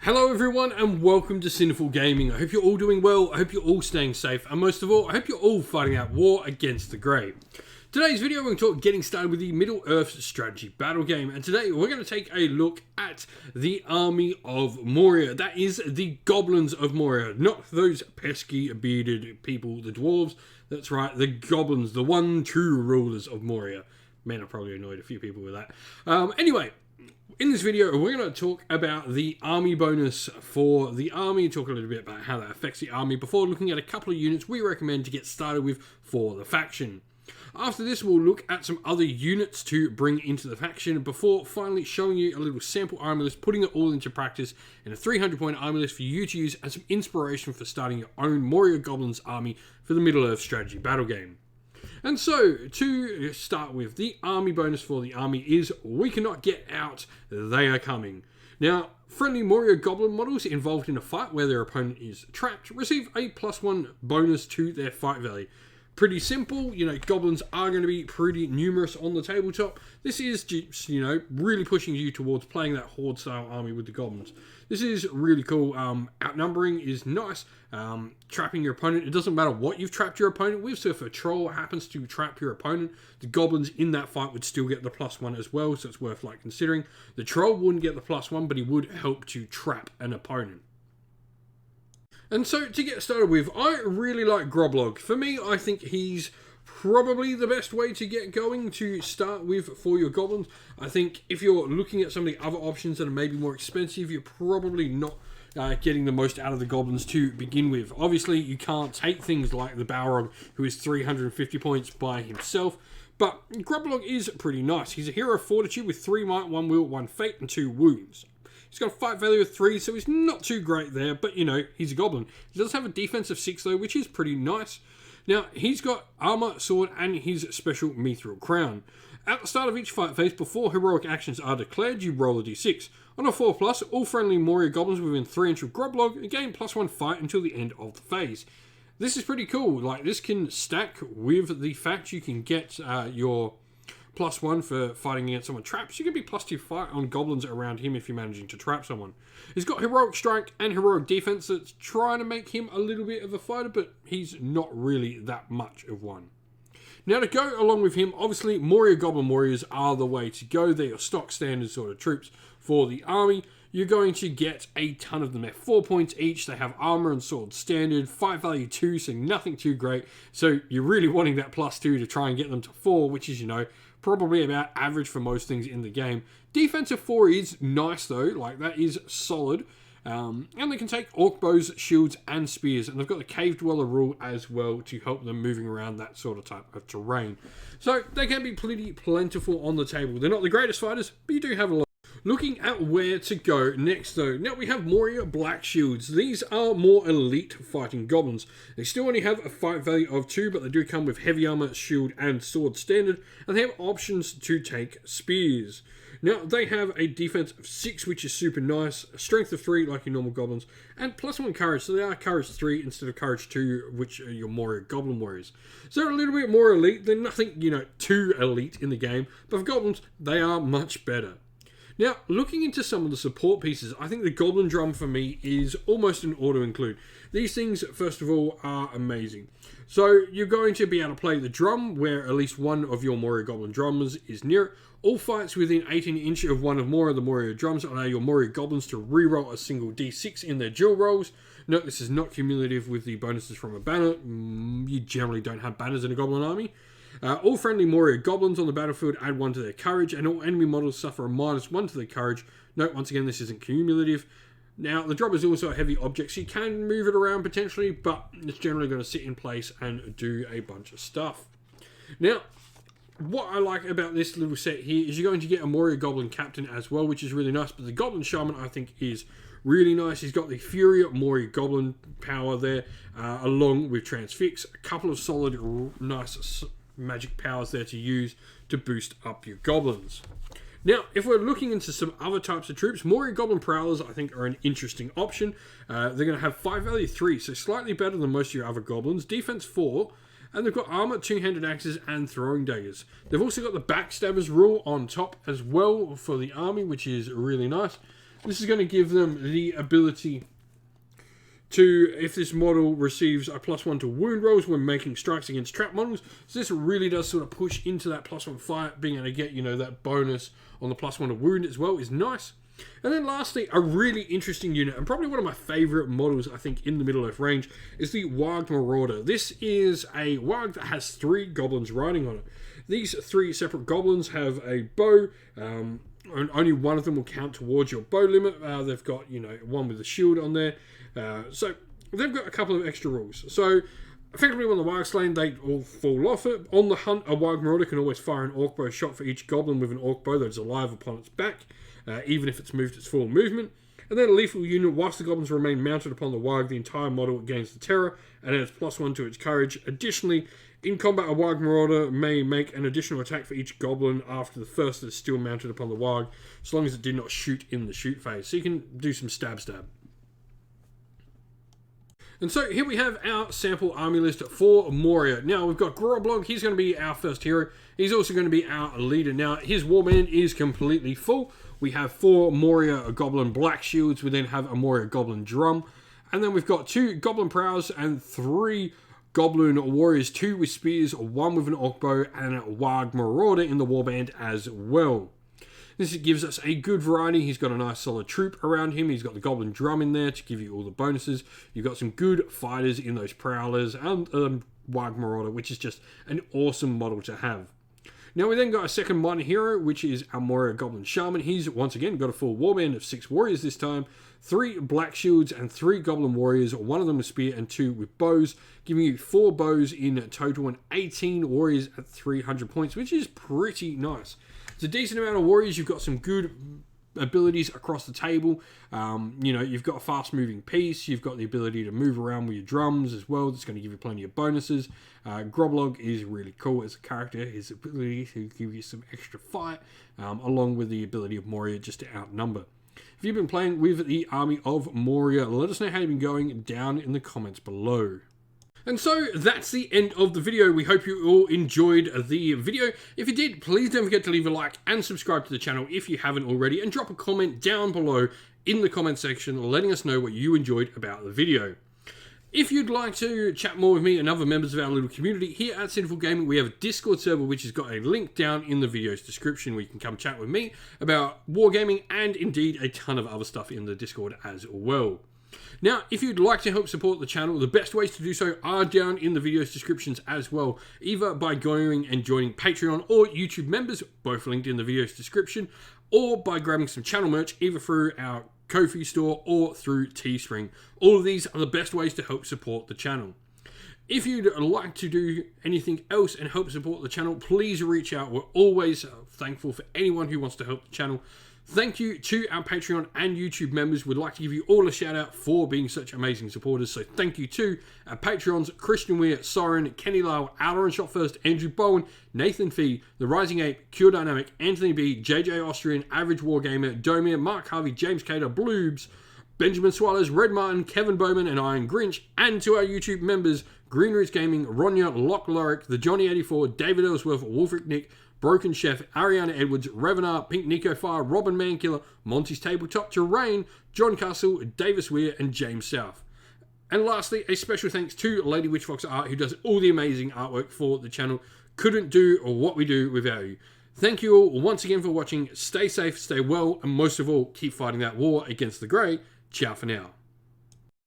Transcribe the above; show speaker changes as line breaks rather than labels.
Hello everyone and welcome to Sinful Gaming. I hope you're all doing well, I hope you're all staying safe, and most of all, I hope you're all fighting out war against the grey. Today's video we're going to talk getting started with the Middle-earth strategy battle game, and today we're going to take a look at the army of Moria. That is the goblins of Moria, not those pesky bearded people, the dwarves. That's right, the goblins, the one true rulers of Moria. Man, I probably annoyed a few people with that. Anyway, in this video, we're going to talk about the army bonus for the army, talk a little bit about how that affects the army before looking at a couple of units we recommend to get started with for the faction. After this, we'll look at some other units to bring into the faction before finally showing you a little sample army list, putting it all into practice in a 300-point army list for you to use as some inspiration for starting your own Moria Goblins army for the Middle-earth strategy battle game. And so, to start with, the army bonus for the army is we cannot get out, they are coming. Now, friendly Moria Goblin models involved in a fight where their opponent is trapped receive a +1 bonus to their fight value. Pretty simple, goblins are going to be pretty numerous on the tabletop. This is just, really pushing you towards playing that horde style army with the goblins. This is really cool. Outnumbering is nice. Trapping your opponent, it doesn't matter what you've trapped your opponent with, so if a troll happens to trap your opponent, the goblins in that fight would still get the +1 as well, so it's worth considering. The troll wouldn't get the +1, but he would help to trap an opponent. And so, to get started with, I really like Groblog. For me, I think he's probably the best way to get going to start with for your goblins. I think if you're looking at some of the other options that are maybe more expensive, you're probably not getting the most out of the goblins to begin with. Obviously, you can't take things like the Balrog, who is 350 points by himself, but Groblog is pretty nice. He's a hero of fortitude with 3 might, 1 will, 1 fate, and 2 wounds. He's got a fight value of 3, so he's not too great there, but he's a goblin. He does have a defense of 6 though, which is pretty nice. Now, he's got armor, sword, and his special mithril crown. At the start of each fight phase, before heroic actions are declared, you roll a d6. On a 4+, all friendly Moria goblins within 3 inches of Groblog gain +1 fight until the end of the phase. This is pretty cool. This can stack with the fact you can get your +1 for fighting against someone trapped. So you can be +2 fight on goblins around him if you're managing to trap someone. He's got heroic strike and heroic defense that's trying to make him a little bit of a fighter, but he's not really that much of one. Now, to go along with him, obviously Moria Goblin Warriors are the way to go. They're your stock standard sort of troops for the army. You're going to get a ton of them. They're 4 points each. They have armor and sword standard, fight value 2, so nothing too great. So you're really wanting that +2 to try and get them to 4, which is, probably about average for most things in the game. Defense of 4 is nice though, that is solid. And they can take orc bows, shields, and spears. And they've got the Cave Dweller rule as well to help them moving around that sort of type of terrain. So they can be pretty plentiful on the table. They're not the greatest fighters, but you do have a lot. Looking at where to go next though. Now we have Moria Black Shields. These are more elite fighting goblins. They still only have a fight value of 2, but they do come with heavy armor, shield, and sword standard. And they have options to take spears. Now they have a defense of 6, which is super nice. A strength of 3 like your normal goblins. And +1 courage. So they are courage 3 instead of courage 2, which are your Moria Goblin Warriors. So they're a little bit more elite. They're nothing, too elite in the game. But for goblins, they are much better. Now, looking into some of the support pieces, I think the Goblin Drum for me is almost an auto-include. These things, first of all, are amazing. So, you're going to be able to play the drum, where at least one of your Moria Goblin drummers is near it. All fights within 18 inches of one of more of the Moria drums allow your Moria Goblins to reroll a single d6 in their dual rolls. Note, this is not cumulative with the bonuses from a banner. You generally don't have banners in a Goblin army. All friendly Moria Goblins on the battlefield add 1 to their courage, and all enemy models suffer a -1 to their courage. Note, once again, this isn't cumulative. Now, the drum is also a heavy object, so you can move it around potentially, but it's generally going to sit in place and do a bunch of stuff. Now, what I like about this little set here is you're going to get a Moria Goblin Captain as well, which is really nice, but the Goblin Shaman, I think, is really nice. He's got the Fury Moria Goblin power there, along with Transfix. A couple of solid, nice magic powers there to use to boost up your goblins. Now, if we're looking into some other types of troops, Moria Goblin Prowlers, I think, are an interesting option. They're going to have fight value 3, so slightly better than most of your other goblins. Defense 4, and they've got armor, two-handed axes, and throwing daggers. They've also got the Backstabbers rule on top as well for the army, which is really nice. This is going to give them the ability to, if this model receives a +1 to wound rolls when making strikes against trap models. So this really does sort of push into that +1 fight, being able to get, you know, that bonus on the +1 to wound as well is nice. And then lastly, a really interesting unit, and probably one of my favourite models, I think, in the Middle-earth range, is the Warg Marauder. This is a Warg that has 3 goblins riding on it. These 3 separate goblins have a bow, and only one of them will count towards your bow limit. They've got, you know, one with a shield on there. So they've got a couple of extra rules. So effectively, when the Warg's slain, they all fall off it. On the hunt, a Warg Marauder can always fire an orc bow shot for each goblin with an orc bow that is alive upon its back, even if it's moved its full movement. And then a lethal unit, whilst the goblins remain mounted upon the Warg, the entire model gains the terror and adds +1 to its courage. Additionally, in combat, a Warg Marauder may make an additional attack for each goblin after the first that is still mounted upon the Warg, as long as it did not shoot in the shoot phase. So you can do some stab. And so here we have our sample army list for Moria. Now we've got Groblog, he's going to be our first hero. He's also going to be our leader. Now his warband is completely full. We have 4 Moria Goblin Black Shields. We then have a Moria Goblin Drum. And then we've got 2 Goblin Prowls and 3 Goblin Warriors, 2 with Spears, 1 with an Orc Bow, and a Warg Marauder in the warband as well. This gives us a good variety. He's got a nice solid troop around him. He's got the Goblin Drum in there to give you all the bonuses. You've got some good fighters in those Prowlers and Warg Marauder, which is just an awesome model to have. Now we then got a second minor hero, which is our Moria Goblin Shaman. He's once again got a full warband of 6 warriors this time, 3 black shields and 3 goblin warriors, 1 of them with spear and 2 with bows, giving you 4 bows in total and 18 warriors at 300 points, which is pretty nice. It's a decent amount of warriors. You've got some good abilities across the table. You know, you've got a fast moving piece. You've got the ability to move around with your drums as well. That's going to give you plenty of bonuses. Groblog is really cool as a character. His ability to give you some extra fight, along with the ability of Moria just to outnumber. If you've been playing with the army of Moria, let us know how you've been going down in the comments below. And so that's the end of the video. We hope you all enjoyed the video. If you did, please don't forget to leave a like and subscribe to the channel if you haven't already, and drop a comment down below in the comment section letting us know what you enjoyed about the video. If you'd like to chat more with me and other members of our little community here at Sinful Gaming, we have a Discord server which has got a link down in the video's description where you can come chat with me about wargaming and indeed a ton of other stuff in the Discord as well. Now, if you'd like to help support the channel, the best ways to do so are down in the video's descriptions as well, either by going and joining Patreon or YouTube members, both linked in the video's description, or by grabbing some channel merch, either through our Ko-fi store or through Teespring. All of these are the best ways to help support the channel. If you'd like to do anything else and help support the channel, please reach out. We're always thankful for anyone who wants to help the channel. Thank you to our Patreon and YouTube members. We'd like to give you all a shout out for being such amazing supporters. So thank you to our Patreons, Christian Weir, Soren, Kenny Lyle, Outer and Shot First, Andrew Bowen, Nathan Fee, The Rising Ape, Cure Dynamic, Anthony B, JJ Austrian, Average Wargamer, Domir, Mark Harvey, James Cater, Bloobs, Benjamin Swallows, Red Martin, Kevin Bowman, and Iron Grinch, and to our YouTube members, Green Roots Gaming, Ronya, Lock Lorick, The Johnny84, David Ellsworth, Wolfric Nick, Broken Chef, Ariana Edwards, Revenar, Pink Nico Fire, Robin Mankiller, Monty's Tabletop, Terrain, John Castle, Davis Weir, and James South. And lastly, a special thanks to Lady Witchfox Art, who does all the amazing artwork for the channel. Couldn't do what we do without you. Thank you all once again for watching. Stay safe, stay well, and most of all, keep fighting that war against the grey. Ciao for now.